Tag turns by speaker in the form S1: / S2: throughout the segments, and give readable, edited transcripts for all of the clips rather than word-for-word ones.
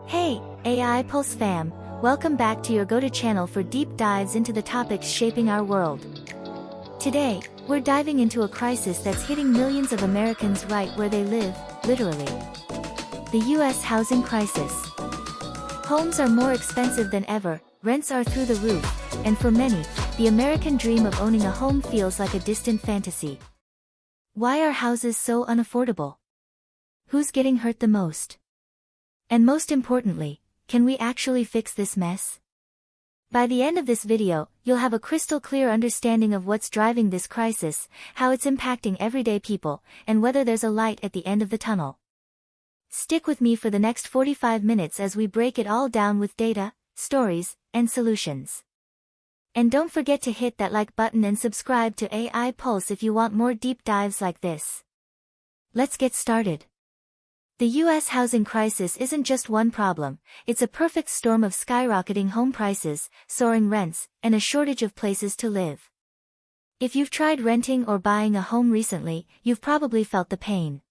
S1: Hey, AI Pulse fam, welcome back to your go-to channel for deep dives into the topics shaping our world. Today, we're diving into a crisis that's hitting millions of Americans right where they live, literally. The U.S. housing crisis. Homes are more expensive than ever, rents are through the roof, and for many, the American dream of owning a home feels like a distant fantasy. Why are houses so unaffordable? Who's getting hurt the most? And most importantly, can we actually fix this mess? By the end of this video, you'll have a crystal clear understanding of what's driving this crisis, how it's impacting everyday people, and whether there's a light at the end of the tunnel. Stick with me for the next 45 minutes as we break it all down with data, stories, and solutions. And don't forget to hit that like button and subscribe to AI Pulse if you want more deep dives like this. Let's get started. The U.S. housing crisis isn't just one problem, it's a perfect storm of skyrocketing home prices, soaring rents, and a shortage of places to live. If you've tried renting or buying a home recently, you've probably felt the pain.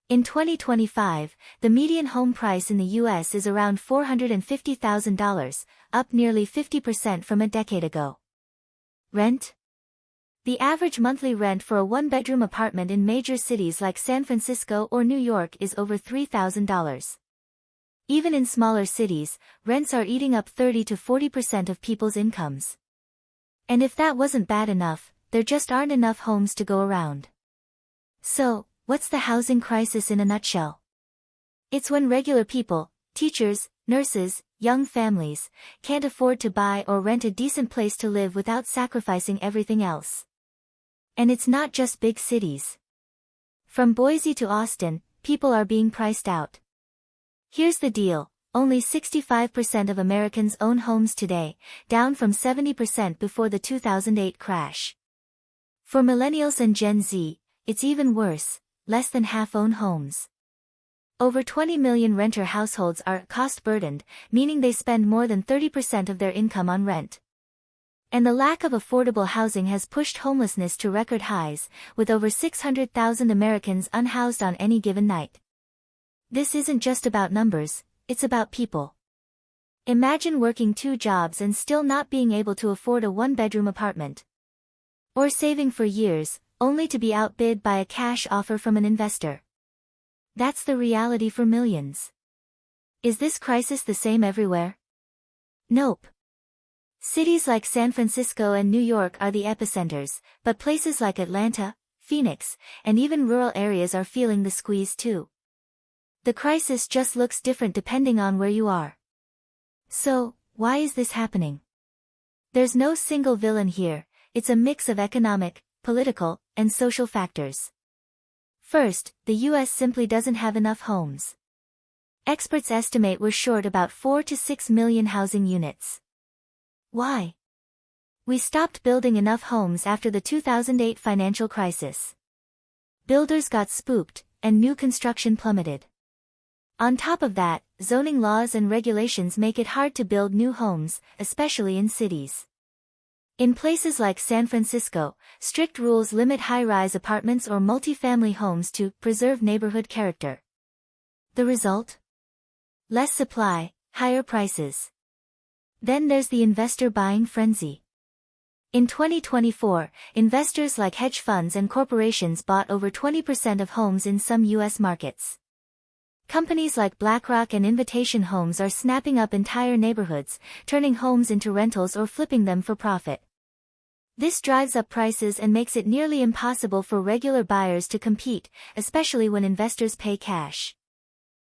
S1: In 2025, the median home price in the U.S. is around $450,000, up nearly 50% from a decade ago. Rent? The average monthly rent for a one-bedroom apartment in major cities like San Francisco or New York is over $3,000. Even in smaller cities, rents are eating up 30 to 40% of people's incomes. And if that wasn't bad enough, there just aren't enough homes to go around. So, what's the housing crisis in a nutshell? It's when regular people, teachers, nurses, young families, can't afford to buy or rent a decent place to live without sacrificing everything else. And it's not just big cities. From Boise to Austin, people are being priced out. Here's the deal, only 65% of Americans own homes today, down from 70% before the 2008 crash. For millennials and Gen Z, it's even worse, less than half own homes. Over 20 million renter households are cost-burdened, meaning they spend more than 30% of their income on rent. And the lack of affordable housing has pushed homelessness to record highs, with over 600,000 Americans unhoused on any given night. This isn't just about numbers, it's about people. Imagine working 2 jobs and still not being able to afford a one-bedroom apartment. Or saving for years, only to be outbid by a cash offer from an investor. That's the reality for millions. Is this crisis the same everywhere? Nope. Cities like San Francisco and New York are the epicenters, but places like Atlanta, Phoenix, and even rural areas are feeling the squeeze too. The crisis just looks different depending on where you are. So, why is this happening? There's no single villain here, it's a mix of economic, political, and social factors. First, the U.S. simply doesn't have enough homes. Experts estimate we're short about 4 to 6 million housing units. Why? We stopped building enough homes after the 2008 financial crisis. Builders got spooked, and new construction plummeted. On top of that, zoning laws and regulations make it hard to build new homes, especially in cities. In places like San Francisco, strict rules limit high-rise apartments or multifamily homes to preserve neighborhood character. The result? Less supply, higher prices. Then there's the investor buying frenzy. In 2024, investors like hedge funds and corporations bought over 20% of homes in some U.S. markets. Companies like BlackRock and Invitation Homes are snapping up entire neighborhoods, turning homes into rentals or flipping them for profit. This drives up prices and makes it nearly impossible for regular buyers to compete, especially when investors pay cash.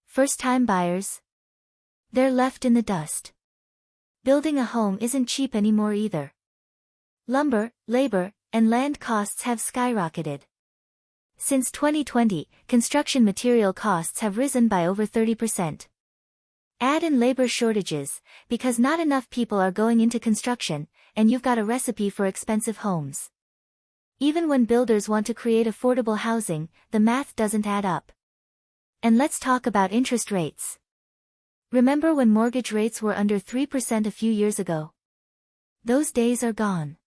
S1: First-time buyers? They're left in the dust. Building a home isn't cheap anymore either. Lumber, labor, and land costs have skyrocketed. Since 2020, construction material costs have risen by over 30%. Add in labor shortages, because not enough people are going into construction, and you've got a recipe for expensive homes. Even when builders want to create affordable housing, the math doesn't add up. And let's talk about interest rates. Remember when mortgage rates were under 3% a few years ago? Those days are gone.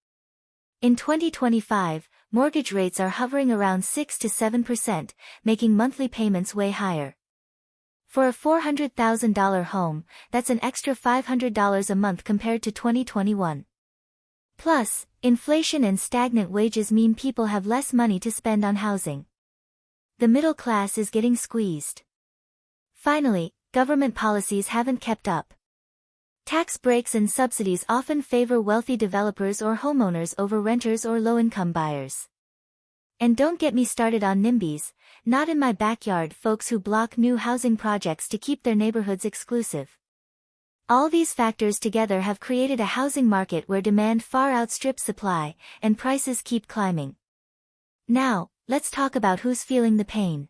S1: In 2025, mortgage rates are hovering around 6 to 7%, making monthly payments way higher. For a $400,000 home, that's an extra $500 a month compared to 2021. Plus, inflation and stagnant wages mean people have less money to spend on housing. The middle class is getting squeezed. Finally, government policies haven't kept up. Tax breaks and subsidies often favor wealthy developers or homeowners over renters or low-income buyers. And don't get me started on NIMBYs, not in my backyard folks who block new housing projects to keep their neighborhoods exclusive. All these factors together have created a housing market where demand far outstrips supply, and prices keep climbing. Now, let's talk about who's feeling the pain.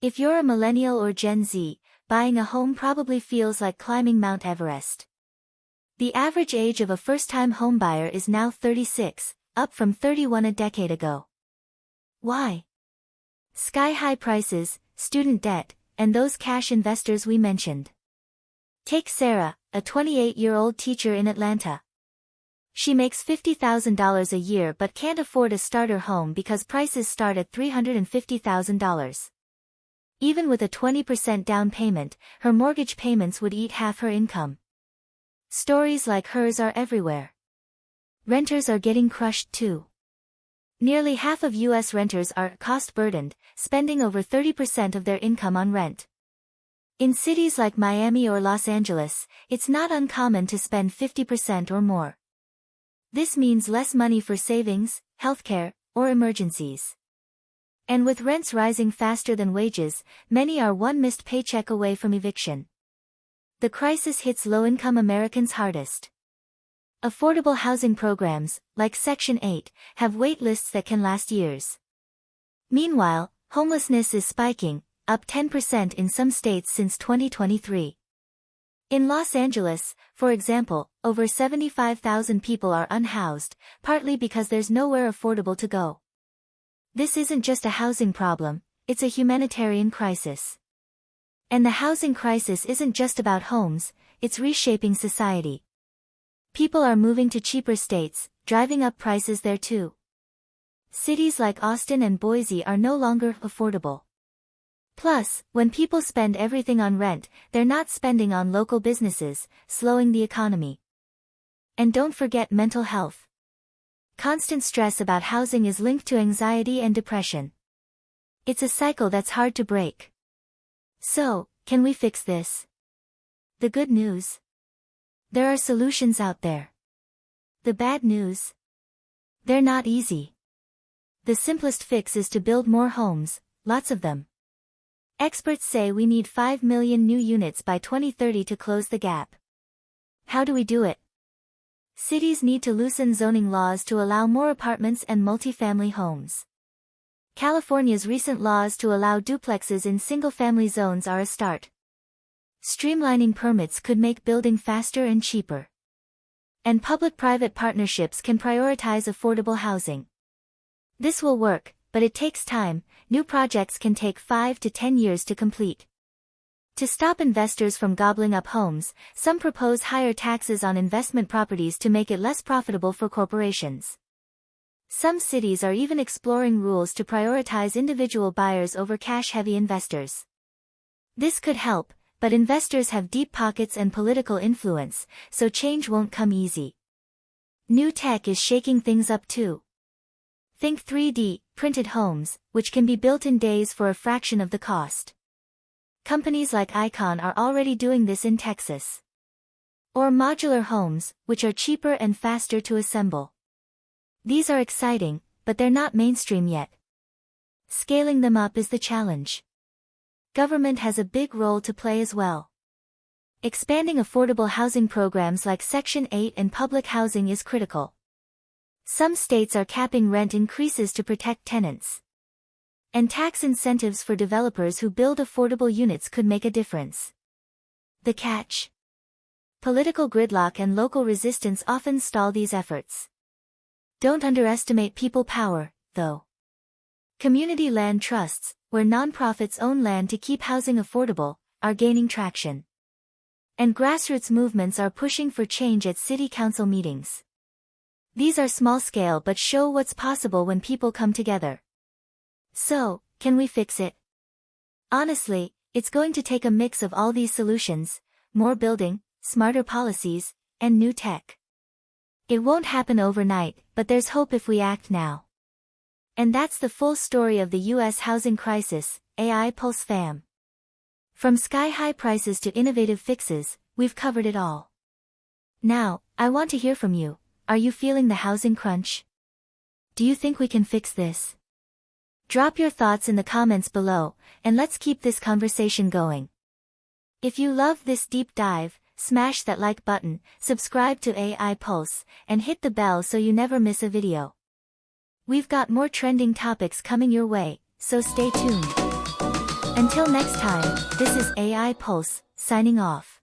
S1: If you're a millennial or Gen Z, buying a home probably feels like climbing Mount Everest. The average age of a first-time homebuyer is now 36, up from 31 a decade ago. Why? Sky-high prices, student debt, and those cash investors we mentioned. Take Sarah, a 28-year-old teacher in Atlanta. She makes $50,000 a year but can't afford a starter home because prices start at $350,000. Even with a 20% down payment, her mortgage payments would eat half her income. Stories like hers are everywhere. Renters are getting crushed too. Nearly half of U.S. renters are cost-burdened, spending over 30% of their income on rent. In cities like Miami or Los Angeles, it's not uncommon to spend 50% or more. This means less money for savings, healthcare, or emergencies. And with rents rising faster than wages, many are one missed paycheck away from eviction. The crisis hits low-income Americans hardest. Affordable housing programs, like Section 8, have wait lists that can last years. Meanwhile, homelessness is spiking, up 10% in some states since 2023. In Los Angeles, for example, over 75,000 people are unhoused, partly because there's nowhere affordable to go. This isn't just a housing problem, it's a humanitarian crisis. And the housing crisis isn't just about homes, it's reshaping society. People are moving to cheaper states, driving up prices there too. Cities like Austin and Boise are no longer affordable. Plus, when people spend everything on rent, they're not spending on local businesses, slowing the economy. And don't forget mental health. Constant stress about housing is linked to anxiety and depression. It's a cycle that's hard to break. So, can we fix this? The good news? There are solutions out there. The bad news? They're not easy. The simplest fix is to build more homes, lots of them. Experts say we need 5 million new units by 2030 to close the gap. How do we do it? Cities need to loosen zoning laws to allow more apartments and multifamily homes. California's recent laws to allow duplexes in single-family zones are a start. Streamlining permits could make building faster and cheaper. And public-private partnerships can prioritize affordable housing. This will work, but it takes time. New projects can take 5 to 10 years to complete. To stop investors from gobbling up homes, some propose higher taxes on investment properties to make it less profitable for corporations. Some cities are even exploring rules to prioritize individual buyers over cash-heavy investors. This could help, but investors have deep pockets and political influence, so change won't come easy. New tech is shaking things up too. Think 3D, printed homes, which can be built in days for a fraction of the cost. Companies like Icon are already doing this in Texas. Or modular homes, which are cheaper and faster to assemble. These are exciting, but they're not mainstream yet. Scaling them up is the challenge. Government has a big role to play as well. Expanding affordable housing programs like Section 8 and public housing is critical. Some states are capping rent increases to protect tenants. And tax incentives for developers who build affordable units could make a difference. The catch? Political gridlock and local resistance often stall these efforts. Don't underestimate people power, though. Community land trusts, where nonprofits own land to keep housing affordable, are gaining traction. And grassroots movements are pushing for change at city council meetings. These are small-scale but show what's possible when people come together. So, can we fix it? Honestly, It's going to take a mix of all these solutions: more building, smarter policies, and new tech. It won't happen overnight, but there's hope if we act now. And that's the full story of the US housing crisis. AI Pulse fam. From sky-high prices to innovative fixes, we've covered it all. Now, I want to hear from you. Are you feeling the housing crunch? Do you think we can fix this? Drop your thoughts in the comments below, and let's keep this conversation going. If you love this deep dive, smash that like button, subscribe to AI Pulse, and hit the bell so you never miss a video. We've got more trending topics coming your way, so stay tuned. Until next time, this is AI Pulse, signing off.